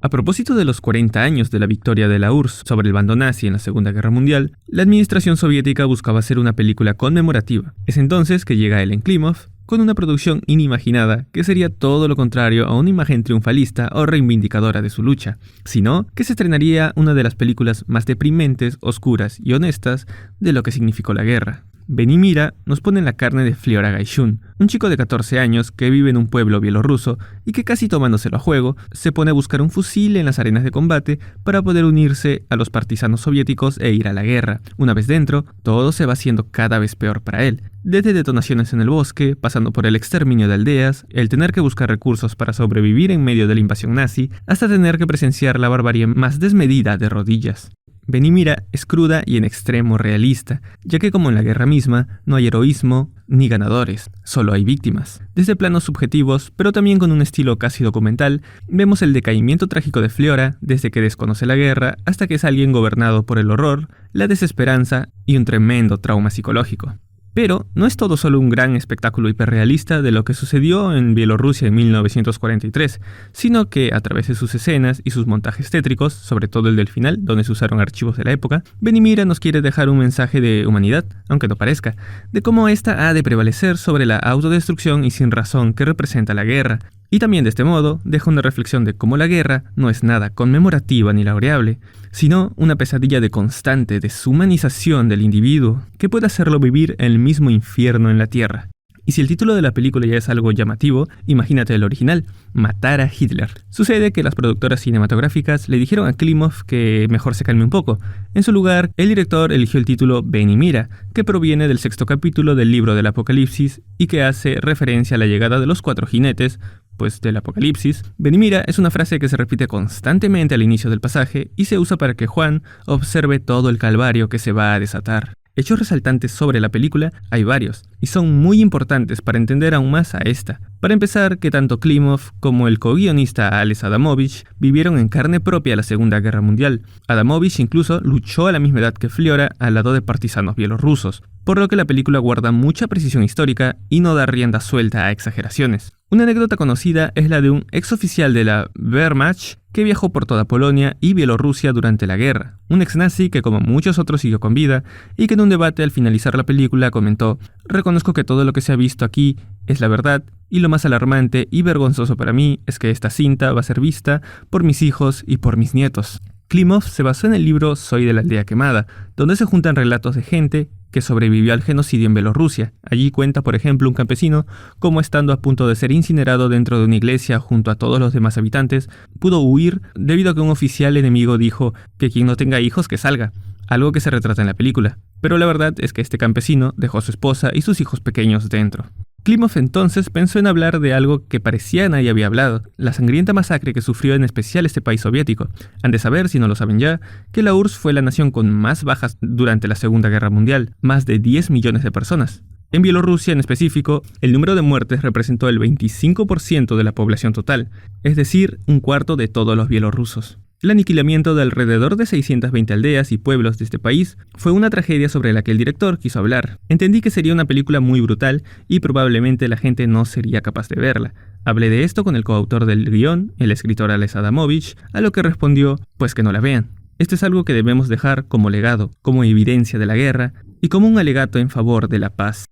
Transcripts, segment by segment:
A propósito de los 40 años de la victoria de la URSS sobre el bando nazi en la Segunda Guerra Mundial, la administración soviética buscaba hacer una película conmemorativa. Es entonces que llega Ellen Klimov con una producción inimaginada que sería todo lo contrario a una imagen triunfalista o reivindicadora de su lucha, sino que se estrenaría una de las películas más deprimentes, oscuras y honestas de lo que significó la guerra. Ven y mira nos pone en la carne de Fliora Gaishun, un chico de 14 años que vive en un pueblo bielorruso y que casi tomándoselo a juego, se pone a buscar un fusil en las arenas de combate para poder unirse a los partisanos soviéticos e ir a la guerra. Una vez dentro, todo se va haciendo cada vez peor para él. Desde detonaciones en el bosque, pasando por el exterminio de aldeas, el tener que buscar recursos para sobrevivir en medio de la invasión nazi, hasta tener que presenciar la barbarie más desmedida de rodillas. Ven y mira es cruda y en extremo realista, ya que como en la guerra misma, no hay heroísmo ni ganadores, solo hay víctimas. Desde planos subjetivos, pero también con un estilo casi documental, vemos el decaimiento trágico de Fliora desde que desconoce la guerra hasta que es alguien gobernado por el horror, la desesperanza y un tremendo trauma psicológico. Pero no es todo solo un gran espectáculo hiperrealista de lo que sucedió en Bielorrusia en 1943, sino que a través de sus escenas y sus montajes tétricos, sobre todo el del final, donde se usaron archivos de la época, Ven y mira nos quiere dejar un mensaje de humanidad, aunque no parezca, de cómo ésta ha de prevalecer sobre la autodestrucción y sin razón que representa la guerra. Y también de este modo deja una reflexión de cómo la guerra no es nada conmemorativa ni laureable, sino una pesadilla de constante deshumanización del individuo que puede hacerlo vivir el mismo infierno en la tierra. Y si el título de la película ya es algo llamativo, imagínate el original, Matar a Hitler. Sucede que las productoras cinematográficas le dijeron a Klimov que mejor se calme un poco. En su lugar, el director eligió el título Ven y mira, que proviene del 6º capítulo del libro del Apocalipsis y que hace referencia a la llegada de los 4 jinetes, pues del Apocalipsis. Ven y mira es una frase que se repite constantemente al inicio del pasaje y se usa para que Juan observe todo el calvario que se va a desatar. Hechos resaltantes sobre la película hay varios, y son muy importantes para entender aún más a esta. Para empezar, que tanto Klimov como el co-guionista Ales Adamovich vivieron en carne propia la Segunda Guerra Mundial. Adamovich incluso luchó a la misma edad que Fliora al lado de partisanos bielorrusos, por lo que la película guarda mucha precisión histórica y no da rienda suelta a exageraciones. Una anécdota conocida es la de un exoficial de la Wehrmacht que viajó por toda Polonia y Bielorrusia durante la guerra, un ex-nazi que como muchos otros siguió con vida y que en un debate al finalizar la película comentó: «Reconozco que todo lo que se ha visto aquí es la verdad y lo más alarmante y vergonzoso para mí es que esta cinta va a ser vista por mis hijos y por mis nietos». Klimov se basó en el libro Soy de la aldea quemada, donde se juntan relatos de gente que sobrevivió al genocidio en Bielorrusia. Allí cuenta, por ejemplo, un campesino cómo estando a punto de ser incinerado dentro de una iglesia junto a todos los demás habitantes, pudo huir debido a que un oficial enemigo dijo que quien no tenga hijos que salga, algo que se retrata en la película. Pero la verdad es que este campesino dejó a su esposa y sus hijos pequeños dentro. Klimov entonces pensó en hablar de algo que parecía nadie había hablado, la sangrienta masacre que sufrió en especial este país soviético. Han de saber, si no lo saben ya, que la URSS fue la nación con más bajas durante la Segunda Guerra Mundial, más de 10 millones de personas. En Bielorrusia en específico, el número de muertes representó el 25% de la población total, es decir, un cuarto de todos los bielorrusos. El aniquilamiento de alrededor de 620 aldeas y pueblos de este país fue una tragedia sobre la que el director quiso hablar. Entendí que sería una película muy brutal y probablemente la gente no sería capaz de verla. Hablé de esto con el coautor del guión, el escritor Ales Adamovich, a lo que respondió, pues que no la vean. Esto es algo que debemos dejar como legado, como evidencia de la guerra y como un alegato en favor de la paz.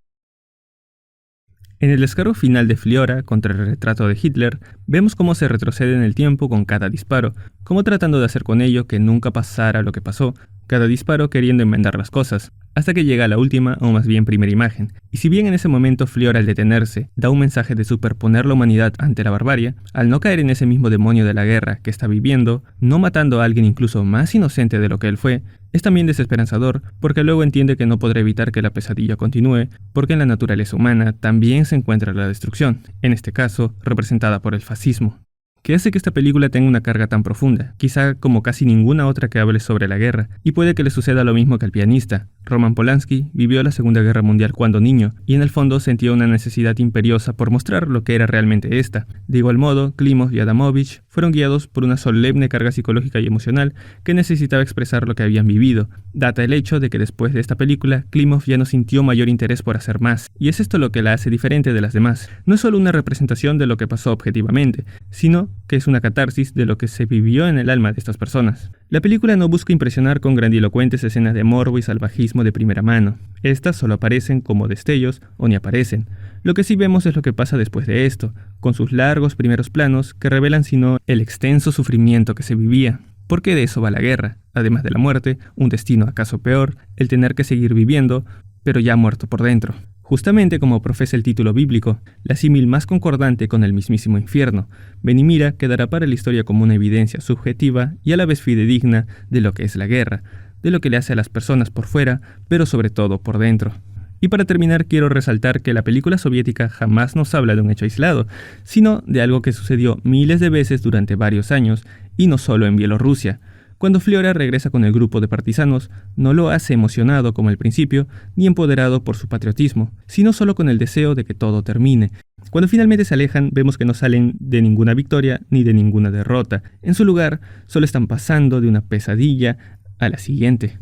En el descargo final de Fliora contra el retrato de Hitler, vemos cómo se retrocede en el tiempo con cada disparo, como tratando de hacer con ello que nunca pasara lo que pasó, cada disparo queriendo enmendar las cosas, hasta que llega la última o más bien primera imagen. Y si bien en ese momento Fliora al detenerse da un mensaje de superponer la humanidad ante la barbarie, al no caer en ese mismo demonio de la guerra que está viviendo, no matando a alguien incluso más inocente de lo que él fue, es también desesperanzador porque luego entiende que no podrá evitar que la pesadilla continúe porque en la naturaleza humana también se encuentra la destrucción, en este caso representada por el fascismo. ¿Qué hace que esta película tenga una carga tan profunda? Quizá como casi ninguna otra que hable sobre la guerra, y puede que le suceda lo mismo que al pianista. Roman Polanski vivió la Segunda Guerra Mundial cuando niño, y en el fondo sentía una necesidad imperiosa por mostrar lo que era realmente esta. De igual modo, Klimov y Adamovich fueron guiados por una solemne carga psicológica y emocional que necesitaba expresar lo que habían vivido. Data el hecho de que después de esta película, Klimov ya no sintió mayor interés por hacer más, y es esto lo que la hace diferente de las demás. No es solo una representación de lo que pasó objetivamente, sino que es una catarsis de lo que se vivió en el alma de estas personas. La película no busca impresionar con grandilocuentes escenas de morbo y salvajismo de primera mano. Estas solo aparecen como destellos o ni aparecen. Lo que sí vemos es lo que pasa después de esto, con sus largos primeros planos que revelan sino el extenso sufrimiento que se vivía. Porque de eso va la guerra, además de la muerte, un destino acaso peor, el tener que seguir viviendo, pero ya muerto por dentro. Justamente como profesa el título bíblico, la símil más concordante con el mismísimo infierno, ven y mira quedará para la historia como una evidencia subjetiva y a la vez fidedigna de lo que es la guerra, de lo que le hace a las personas por fuera, pero sobre todo por dentro. Y para terminar quiero resaltar que la película soviética jamás nos habla de un hecho aislado, sino de algo que sucedió miles de veces durante varios años, y no solo en Bielorrusia. Cuando Fliora regresa con el grupo de partisanos, no lo hace emocionado como al principio, ni empoderado por su patriotismo, sino solo con el deseo de que todo termine. Cuando finalmente se alejan, vemos que no salen de ninguna victoria ni de ninguna derrota. En su lugar, solo están pasando de una pesadilla a la siguiente.